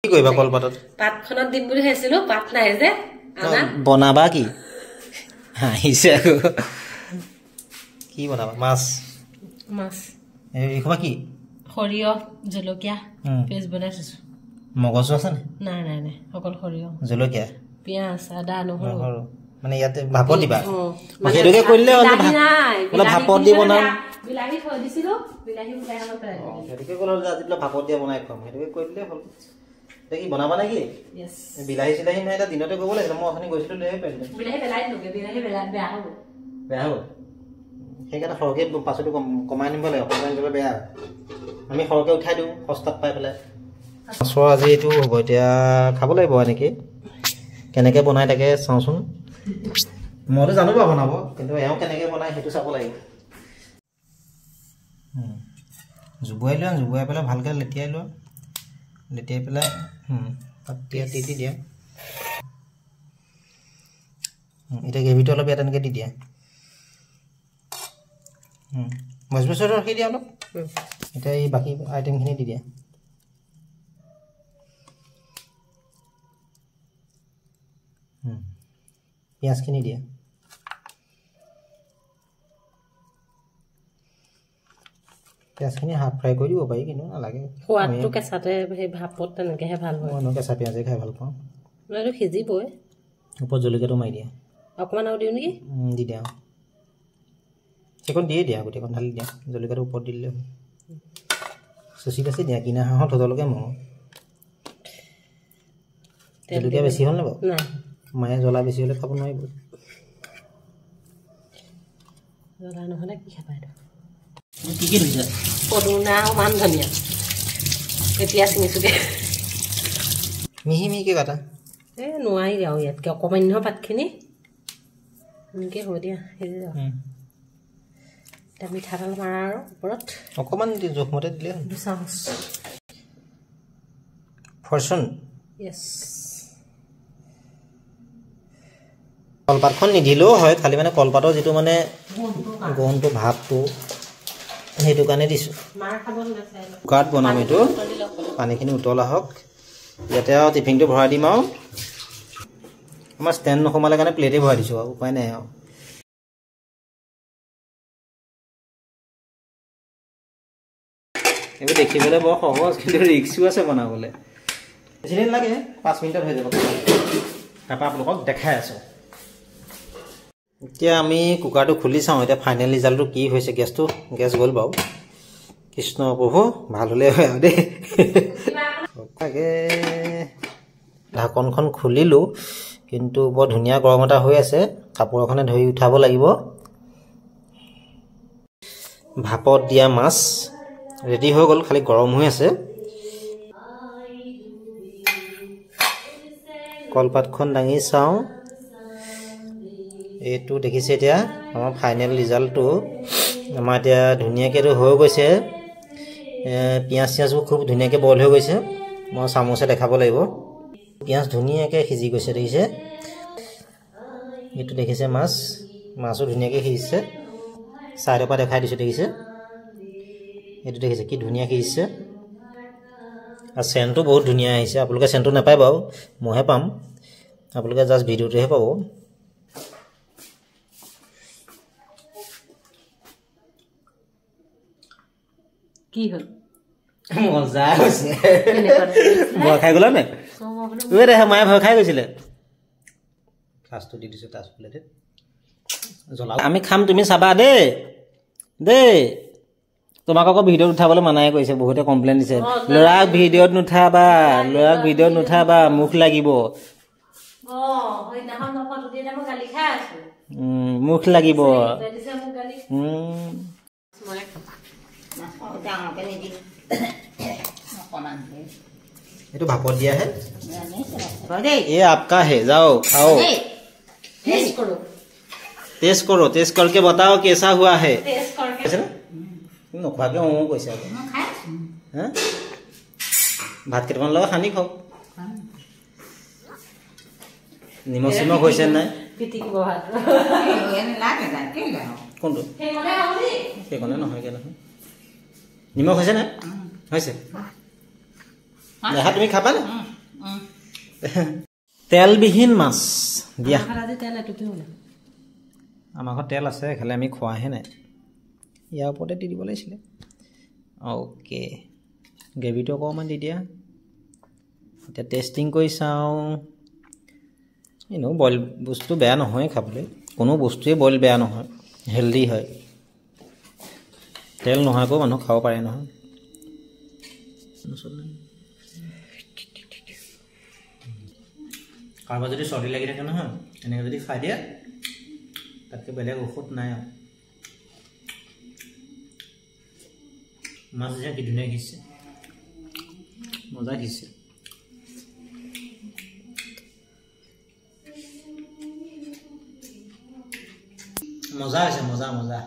কি কইবা কলপাতত পাতখনত দিম বুলি হেছিলো পাত নাই যে আনা বনাবা কি হাইছে আকো কি বনাবা মাছ এই খবা কি খৰিয় জলকীয়া পেষ্ট বনাইছো মগজু আছে নাই নাই নাই অকল খৰিয় জলকীয়া পিয়াজ আদা নহৰু মানে ইয়াতে ভাপত দিবা হেডকে কইলে বলে ভাপত দি বনাম বিলাহী থৈ দিছিলো বিলাহী উলাই আনো তাই হেডকে কইলে আজিলা ভাপত দিয়া বনাই খাম হেডকে কইলে হল দেখি বনাবা নাকি यस বিলাহী চিলাহী নাই এটা দিনতে কব লাগে মই অখনি গৈছিলো লৈ পেলে বিলাহী পেলাই নগে বিলাহী বেয়া হ'ব সেইকাৰণে সৰকে পাছটো কমাই নিব লাগে কমাই নিলে বেয়া আমি সৰকে উঠাই দিওঁ সস্তাত পাই পেলাই মাছৰ আজি এইটো হ'ব এতিয়া খাব লাগিব এনেকৈ কেনেকৈ বনাই তাকে চাওঁচোন মইতো জানো বাৰু বনাব কিন্তু এওঁ কেনেকৈ বনাই সেইটো চাব লাগিব জুবুৱাই লোৱা জুবুৱাই পেলাই ভালকৈ লেটিয়াই লোৱা লেটিয়াই পেলাই তাত পিঁয়াজ দি দিয়া এতিয়া গ্ৰেভিটো অলপ ইয়াত এনেকৈ দি দিয়া মজবুত ৰাখি দিয়া অলপ এতিয়া এই বাকী আইটেমখিনি দি দিয়া পিঁয়াজখিনি দিয়া পিঁয়াজখিনি হাফ ফ্ৰাই কৰি দিব পাৰি কিন্তু নালাগে সোৱাদটো কেঁচাতে সেই ভাপত তেনেকৈহে ভাল হয় মই কেঁচা পিঁয়াজে খাই ভাল পাওঁ এইটো সিজিবই ওপৰত জলকীয়াটো মাৰি দিয়া অকণমান আৰু দিওঁ নেকি দি দিয়া সেইখন দিয়ে দিয়া গোটেইখন ঢালি দিয়া জলকীয়াটো ওপৰত দি দিলে চুচি কাচি দিয়া কিনা হাঁহত সজলকে মঙহ জলকীয়া বেছি হ'ল নে বাৰু নাই মায়ে জ্বলা বেছি হ'লে খাব নোৱাৰিব জ্বলা নহ'লে কি খাবা এইটো কি কি দিছা পদুনা আৰু মান ধনিয়া এতিয়া চিঙিছোগে মিহি মিহিকৈ কাটা এই নোৱাৰি আৰু ইয়াতকৈ অকণমান নহয় পাতখিনি এনেকৈ হ'ব দিয়া সিজি যাওঁ এতিয়া মিঠাতেল মাৰা আৰু ওপৰত অকণমান জোখমতে দিলে হ'ল 2 চামুচ ফৰচুন য়েছ কলপাতখন নিদিলেও হয় খালি মানে কলপাতৰ যিটো মানে গোন্ধটো ভাপটো সেইটো কাৰণে দিছোঁ কুকাৰত বনাম এইটো পানীখিনি উতল আহক ইয়াতে আৰু টিফিনটো ভৰাই দিম আৰু আমাৰ ষ্টেণ্ড নোসোমালে কাৰণে প্লেটেই ভৰাই দিছোঁ আৰু উপায় নাই আৰু এইবোৰ দেখিবলৈ বৰ সহজ কিন্তু ৰিক্সো আছে বনাবলৈ বেছি দিন লাগে 5 মিনিটত হৈ যাব তাৰপৰা আপোনালোকক দেখাই আছোঁ এতিয়া আমি কুকাৰটো খুলি চাওঁ এতিয়া ফাইনেল ৰিজাল্টটো কি হৈছে গেছ গ'ল বাৰু কৃষ্ণ প্ৰভু ভাল হ'লে হয় আৰু দেই তাকে ঢাকনখন খুলিলোঁ কিন্তু বৰ ধুনীয়া গৰম এটা হৈ আছে কাপোৰ এখনে ধৰি উঠাব লাগিব ভাপত দিয়া মাছ ৰেডি হৈ গ'ল খালি গৰম হৈ আছে কলপাতখন দাঙি চাওঁ এইটো দেখিছে এতিয়া আমাৰ ফাইনেল ৰিজাল্টটো আমাৰ এতিয়া ধুনীয়াকৈ হৈ গৈছে পিঁয়াজ চিয়াজবোৰ খুব ধুনীয়াকৈ বইল হৈ গৈছে মই চামুচে দেখাব লাগিব পিঁয়াজ ধুনীয়াকৈ সিজি গৈছে দেখিছে এইটো দেখিছে মাছো ধুনীয়াকৈ সিজিছে চাইডৰ পৰা দেখাই দিছোঁ দেখিছে এইটো দেখিছে কি ধুনীয়া সিজিছে আৰু চেণ্টটো বহুত ধুনীয়া আহিছে আপোনালোকে চেণ্টটো নাপায় বাৰু মইহে পাম আপোনালোকে জাষ্ট ভিডিঅ'টোহে পাব কি হ'ল মজা হৈছে ভয় খাই গ'লা নে মায়ে ভয় খাই গৈছিলে ফাৰ্ষ্টটো দি দিছোঁ টাচ প্লেটে জ্বলা আমি খাম তুমি চাবা দেই তোমাক আকৌ ভিডিঅ'ত উঠাবলৈ মানাই কৰিছে বহুতে কমপ্লেইন দিছে ল'ৰাক ভিডিঅ'ত নুঠাবা মুখ লাগিব মুখ লাগিব এইটো ভাপত দিয়া হে ये आपका है जाओ खाओ टेस्ट करो टेस्ट करके बताओ कैसा हुआ है নোখোৱাকৈ কৈছে ভাত কেইটামান লগত সানি খাওক নিমখ চিমখ হৈছে নাই কোনটো সেইখনে নহয়গৈ নহয় নিমখ হৈছে নাই হৈছে দেহা তুমি খাবা নে তেলবিহীন মাছ দিয়া আমাৰ ঘৰত তেল আছে খালি আমি খোৱাহে নাই ইয়াৰ ওপৰতে দি দিব লাগিছিলে অ'কে গ্ৰেভিটো অকণমান দি দিয়া এতিয়া টেষ্টিং কৰি চাওঁ এনেও বইল বস্তু বেয়া নহয় খাবলৈ কোনো বস্তুৱে বইল বেয়া নহয় হেল্ডি হয় তেল নোহোৱাকৈ মানুহ খাব পাৰে নহয় কাৰোবাৰ যদি চৰ্দি লাগি থাকে নহয় এনেকৈ যদি খাই দিয়ে তাতকৈ বেলেগ ঔষধ নাই আৰু মাছ যে কি ধুনীয়া ঘিছে মজা ঘিছে মজা হৈছে মজা মজা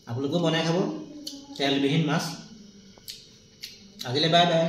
আপোনালোকেও বনাই খাব তেলবিহীন মাছ আজিলৈ বাই বাই